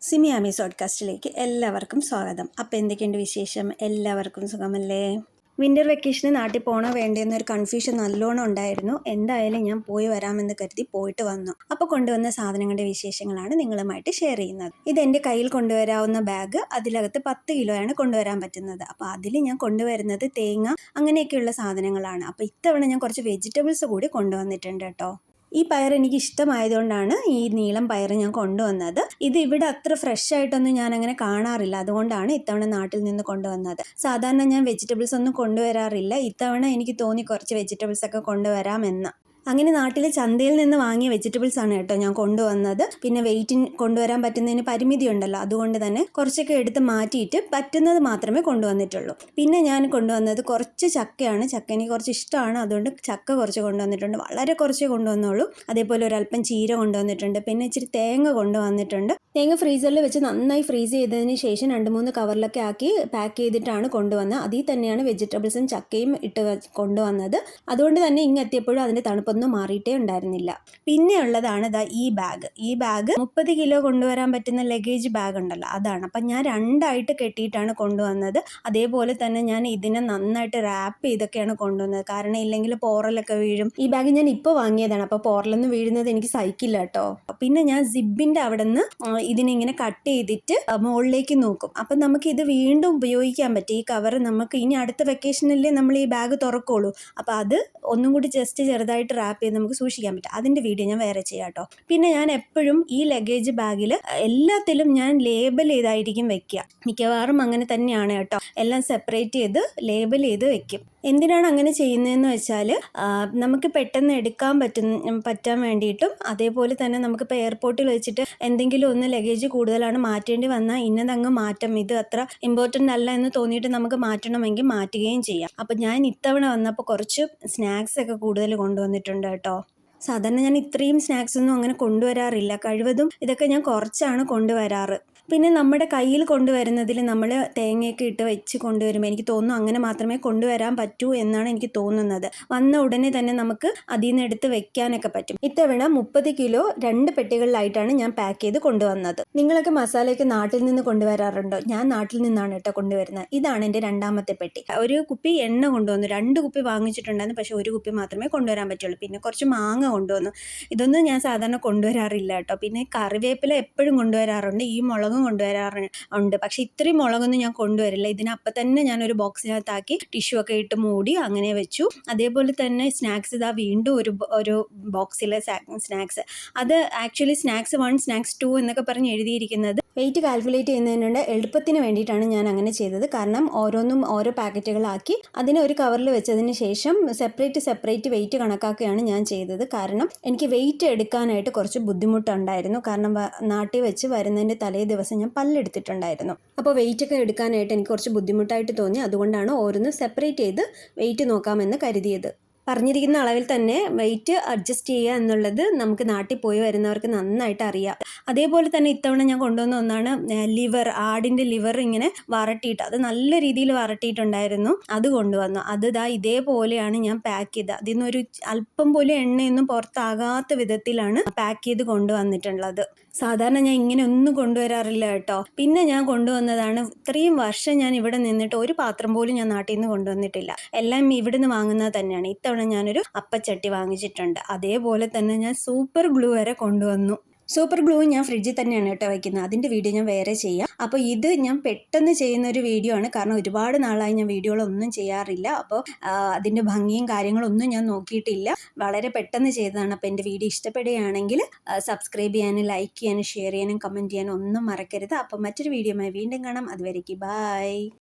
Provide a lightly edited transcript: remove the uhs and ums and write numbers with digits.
സിമി ആമി പോഡ്കാസ്റ്റിലേക്ക് എല്ലാവർക്കും സ്വാഗതം. അപ്പോൾ എന്തൊക്കെയുണ്ട് വിശേഷം? എല്ലാവർക്കും സുഖമല്ലേ? വിൻ്റർ വെക്കേഷന് നാട്ടിൽ പോകണോ വേണ്ടതെന്നൊരു കൺഫ്യൂഷൻ നല്ലോണം ഉണ്ടായിരുന്നു. എന്തായാലും ഞാൻ പോയി വരാമെന്ന് കരുതി പോയിട്ട് വന്നു. അപ്പോൾ കൊണ്ടുവന്ന സാധനങ്ങളുടെ വിശേഷങ്ങളാണ് നിങ്ങളുമായിട്ട് ഷെയർ ചെയ്യുന്നത്. ഇതെൻ്റെ കയ്യിൽ കൊണ്ടുവരാവുന്ന ബാഗ്. അതിലകത്ത് 10 കിലോയാണ് കൊണ്ടുവരാൻ പറ്റുന്നത്. അപ്പോൾ അതിൽ ഞാൻ കൊണ്ടുവരുന്നത് തേങ്ങ അങ്ങനെയൊക്കെയുള്ള സാധനങ്ങളാണ്. അപ്പോൾ ഇത്തവണ ഞാൻ കുറച്ച് വെജിറ്റബിൾസ് കൂടി കൊണ്ടുവന്നിട്ടുണ്ട് കേട്ടോ. ഈ പയർ എനിക്ക് ഇഷ്ടമായതുകൊണ്ടാണ് ഈ നീളം പയർ ഞാൻ കൊണ്ടുവന്നത്. ഇത് ഇവിടെ അത്ര ഫ്രഷ് ആയിട്ടൊന്നും ഞാൻ അങ്ങനെ കാണാറില്ല, അതുകൊണ്ടാണ് ഇത്തവണ നാട്ടിൽ നിന്ന് കൊണ്ടുവന്നത്. സാധാരണ ഞാൻ വെജിറ്റബിൾസ് ഒന്നും കൊണ്ടുവരാറില്ല. ഇത്തവണ എനിക്ക് തോന്നി കുറച്ച് വെജിറ്റബിൾസ് ഒക്കെ കൊണ്ടുവരാമെന്ന്. അങ്ങനെ നാട്ടിലെ ചന്തയിൽ നിന്ന് വാങ്ങിയ വെജിറ്റബിൾസ് ആണ് കേട്ടോ ഞാൻ കൊണ്ടുവന്നത്. പിന്നെ വെയിറ്റിന് കൊണ്ടുവരാൻ പറ്റുന്നതിന് പരിമിതി ഉണ്ടല്ലോ, അതുകൊണ്ട് തന്നെ കുറച്ചൊക്കെ എടുത്ത് മാറ്റിയിട്ട് പറ്റുന്നത് മാത്രമേ കൊണ്ടുവന്നിട്ടുള്ളൂ. പിന്നെ ഞാൻ കൊണ്ടുവന്നത് കുറച്ച് ചക്കയാണ്. ചക്ക എനിക്ക് കുറച്ച് ഇഷ്ടമാണ്, അതുകൊണ്ട് ചക്ക കുറച്ച് കൊണ്ടുവന്നിട്ടുണ്ട്. വളരെ കുറച്ച് കൊണ്ടുവന്നുള്ളൂ. അതേപോലെ ഒരല്പം ചീര കൊണ്ടുവന്നിട്ടുണ്ട്. പിന്നെ ഇച്ചിരി തേങ്ങ കൊണ്ടുവന്നിട്ടുണ്ട്. തേങ്ങ ഫ്രീസറിൽ വെച്ച് നന്നായി ഫ്രീസ് ചെയ്തതിന് ശേഷം 2-3 കവറിലൊക്കെ ആക്കി പാക്ക് ചെയ്തിട്ടാണ് കൊണ്ടുവന്നത്. അതിൽ തന്നെയാണ് വെജിറ്റബിൾസും ചക്കയും ഇട്ട് കൊണ്ടുവന്നത്. അതുകൊണ്ട് തന്നെ ഇങ്ങെത്തിയപ്പോഴും അതിൻ്റെ തണുപ്പൊന്നും മാറിയിട്ടേ ഉണ്ടായിരുന്നില്ല. പിന്നെ ഉള്ളതാണ് ഈ ബാഗ്. ഈ ബാഗ് 30 കിലോ കൊണ്ടുവരാൻ പറ്റുന്ന ലഗേജ് ബാഗ് ഉണ്ടല്ലോ, അതാണ്. അപ്പം ഞാൻ 2 ആയിട്ട് കെട്ടിയിട്ടാണ് കൊണ്ടുവന്നത്. അതേപോലെ തന്നെ ഞാൻ ഇതിനെ നന്നായിട്ട് റാപ്പ് ചെയ്തൊക്കെയാണ് കൊണ്ടുവന്നത്. കാരണം ഇല്ലെങ്കിൽ പോറലൊക്കെ വീഴും. ഈ ബാഗ് ഞാൻ ഇപ്പോൾ വാങ്ങിയതാണ്, അപ്പോൾ പോറലൊന്നും വീഴുന്നത് എനിക്ക് സഹിക്കില്ല കേട്ടോ. പിന്നെ ഞാൻ സിബിൻ്റെ അവിടെ നിന്ന് ഇതിനിങ്ങനെ കട്ട് ചെയ്തിട്ട് മുകളിലേക്ക് നോക്കും. അപ്പം നമുക്ക് ഇത് വീണ്ടും ഉപയോഗിക്കാൻ പറ്റും. ഈ കവർ നമുക്ക് ഇനി അടുത്ത വെക്കേഷനിലേ നമ്മൾ ഈ ബാഗ് തുറക്കുള്ളൂ. അപ്പോൾ അത് ഒന്നും കൂടി ജസ്റ്റ് ചെറുതായിട്ട് റാപ്പ് ചെയ്ത് നമുക്ക് സൂക്ഷിക്കാൻ പറ്റും. അതിൻ്റെ വീഡിയോ ഞാൻ വേറെ ചെയ്യാം കേട്ടോ. പിന്നെ ഞാൻ എപ്പോഴും ഈ ലഗേജ് ബാഗിൽ എല്ലാത്തിലും ഞാൻ ലേബൽ ചെയ്തായിരിക്കും വെക്കുക. മിക്കവാറും അങ്ങനെ തന്നെയാണ് കേട്ടോ. എല്ലാം സെപ്പറേറ്റ് ചെയ്ത് ലേബൽ ചെയ്ത് വെക്കും. എന്തിനാണ് അങ്ങനെ ചെയ്യുന്നതെന്ന് വെച്ചാൽ നമുക്ക് പെട്ടെന്ന് എടുക്കാൻ പറ്റാൻ വേണ്ടിയിട്ടും, അതേപോലെ തന്നെ നമുക്കിപ്പോൾ എയർപോർട്ടിൽ വെച്ചിട്ട് എന്തെങ്കിലും ഒന്ന് ലഗേജ് കൂടുതലാണ് മാറ്റേണ്ടി വന്നാൽ ഇന്നതങ്ങ് മാറ്റം, ഇത് അത്ര ഇമ്പോർട്ടൻ്റ് അല്ല എന്ന് തോന്നിയിട്ട് നമുക്ക് മാറ്റണമെങ്കിൽ മാറ്റുകയും ചെയ്യാം. അപ്പം ഞാൻ ഇത്തവണ വന്നപ്പോൾ കുറച്ച് സ്നാക്സ് ഒക്കെ കൂടുതൽ കൊണ്ടുവന്നിട്ടുണ്ട് കേട്ടോ. സാധാരണ ഞാൻ ഇത്രയും സ്നാക്സ് ഒന്നും അങ്ങനെ കൊണ്ടുവരാറില്ല. കഴിവതും ഇതൊക്കെ ഞാൻ കുറച്ചാണ് കൊണ്ടുവരാറ്. പിന്നെ നമ്മുടെ കയ്യിൽ കൊണ്ടുവരുന്നതിൽ നമ്മൾ തേങ്ങയൊക്കെ ഇട്ട് വെച്ച് കൊണ്ടുവരുമ്പോൾ എനിക്ക് തോന്നുന്നു അങ്ങനെ മാത്രമേ കൊണ്ടുവരാൻ പറ്റൂ എന്നാണ് എനിക്ക് തോന്നുന്നത്. വന്ന ഉടനെ തന്നെ നമുക്ക് അതിൽ നിന്ന് എടുത്ത് വെക്കാനൊക്കെ പറ്റും. ഇത്തവണ 30 കിലോ 2 പെട്ടികളിലായിട്ടാണ് ഞാൻ പാക്ക് ചെയ്ത് കൊണ്ടുവന്നത്. നിങ്ങളൊക്കെ മസാലയൊക്കെ നാട്ടിൽ നിന്ന് കൊണ്ടുവരാറുണ്ടോ? ഞാൻ നാട്ടിൽ നിന്നാണ് കേട്ടോ കൊണ്ടുവരുന്നത്. ഇതാണ് എൻ്റെ 2ാമത്തെ പെട്ടി. ഒരു കുപ്പി എണ്ണ കൊണ്ടുവന്നു. 2 കുപ്പി വാങ്ങിച്ചിട്ടുണ്ടായിരുന്നു, പക്ഷേ 1 കുപ്പി മാത്രമേ കൊണ്ടുവരാൻ പറ്റുള്ളൂ. പിന്നെ കുറച്ച് മാങ്ങ കൊണ്ടുവന്നു. ഇതൊന്നും ഞാൻ സാധാരണ കൊണ്ടുവരാറില്ല കേട്ടോ. പിന്നെ കറിവേപ്പില എപ്പോഴും കൊണ്ടുവരാറുണ്ട്. ഈ മുളകും കൊണ്ടുവരാറുണ്ട്, പക്ഷെ ഇത്രയും മുളകൊന്നും ഞാൻ കൊണ്ടുവരില്ല. ഇതിനപ്പം തന്നെ ഞാനൊരു ബോക്സിനകത്താക്കി ടിഷ്യൂ ഒക്കെ ഇട്ട് മൂടി അങ്ങനെ വെച്ചു. അതേപോലെ തന്നെ സ്നാക്സ് ഇതാ വീണ്ടും ഒരു ബോക്സിലെ സ്നാക്സ്. അത് ആക്ച്വലി സ്നാക്സ് 1 സ്നാക്സ് 2 എന്നൊക്കെ പറഞ്ഞ് എഴുതിയിരിക്കുന്നത് വെയിറ്റ് കാൽക്കുലേറ്റ് ചെയ്യുന്നതിനുള്ള എളുപ്പത്തിന് വേണ്ടിയിട്ടാണ് ഞാൻ അങ്ങനെ ചെയ്തത്. കാരണം ഓരോന്നും ഓരോ പാക്കറ്റുകളാക്കി അതിനെ ഒരു കവറിൽ വെച്ചതിന് ശേഷം സെപ്പറേറ്റ് വെയിറ്റ് കണക്കാക്കുകയാണ് ഞാൻ ചെയ്തത്. കാരണം എനിക്ക് വെയിറ്റ് എടുക്കാനായിട്ട് കുറച്ച് ബുദ്ധിമുട്ടുണ്ടായിരുന്നു. കാരണം നാട്ടിൽ വെച്ച് വരുന്നതിൻ്റെ തലേ ദിവസം ഞാൻ പല്ലെടുത്തിട്ടുണ്ടായിരുന്നു. അപ്പോൾ വെയിറ്റ് ഒക്കെ എടുക്കാനായിട്ട് എനിക്ക് കുറച്ച് ബുദ്ധിമുട്ടായിട്ട് തോന്നി. അതുകൊണ്ടാണ് ഓരോന്ന് സെപ്പറേറ്റ് ചെയ്ത് വെയിറ്റ് നോക്കാമെന്ന് കരുതിയത്. പറഞ്ഞിരിക്കുന്ന അളവിൽ തന്നെ വെയിറ്റ് അഡ്ജസ്റ്റ് ചെയ്യുക എന്നുള്ളത് നമുക്ക് നാട്ടിൽ പോയി വരുന്നവർക്ക് നന്നായിട്ട് അറിയാം. അതേപോലെ തന്നെ ഇത്തവണ ഞാൻ കൊണ്ടുവന്ന ഒന്നാണ് ലിവർ. ആടിൻ്റെ ലിവർ ഇങ്ങനെ വരട്ടിയിട്ട്, അത് നല്ല രീതിയിൽ വരട്ടിയിട്ടുണ്ടായിരുന്നു. അത് കൊണ്ടുവന്നു. അത് ഇതേപോലെയാണ് ഞാൻ പാക്ക് ചെയ്തത്. അതിൽ നിന്നൊരു അല്പം പോലും എണ്ണയൊന്നും പുറത്താകാത്ത വിധത്തിലാണ് പാക്ക് ചെയ്ത് കൊണ്ടുവന്നിട്ടുള്ളത്. സാധാരണ ഞാൻ ഇങ്ങനെ ഒന്നും കൊണ്ടുവരാറില്ല കേട്ടോ. പിന്നെ ഞാൻ കൊണ്ടുവന്നതാണ്, ഇത്രയും വർഷം ഞാൻ ഇവിടെ നിന്നിട്ട് ഒരു പാത്രം പോലും ഞാൻ നാട്ടിൽ നിന്ന് കൊണ്ടുവന്നിട്ടില്ല. എല്ലാം ഇവിടെ നിന്ന് വാങ്ങുന്നത് തന്നെയാണ്. ഇത്തവണ ഞാനൊരു അപ്പച്ചട്ടി വാങ്ങിച്ചിട്ടുണ്ട്. അതേപോലെ തന്നെ ഞാൻ സൂപ്പർ ഗ്ലൂ വരെ കൊണ്ടുവന്നു. സൂപ്പർ ഗ്ലൂ ഞാൻ ഫ്രിഡ്ജിൽ തന്നെയാണ് കേട്ടോ വയ്ക്കുന്നത്. അതിൻ്റെ വീഡിയോ ഞാൻ വേറെ ചെയ്യാം. അപ്പോൾ ഇത് ഞാൻ പെട്ടെന്ന് ചെയ്യുന്ന ഒരു വീഡിയോ ആണ്. കാരണം ഒരുപാട് നാളായി ഞാൻ വീഡിയോകളൊന്നും ചെയ്യാറില്ല. അപ്പോൾ അതിൻ്റെ ഭംഗിയും കാര്യങ്ങളൊന്നും ഞാൻ നോക്കിയിട്ടില്ല. വളരെ പെട്ടെന്ന് ചെയ്തതാണ്. അപ്പോൾ എൻ്റെ വീഡിയോ ഇഷ്ടപ്പെടുകയാണെങ്കിൽ സബ്സ്ക്രൈബ് ചെയ്യാനും ലൈക്ക് ചെയ്യാനും ഷെയർ ചെയ്യാനും കമൻറ്റ് ചെയ്യാനും ഒന്നും മറക്കരുത്. അപ്പോൾ മറ്റൊരു വീഡിയോയുമായി വീണ്ടും കാണാം. അതുവരേക്ക് ബൈ.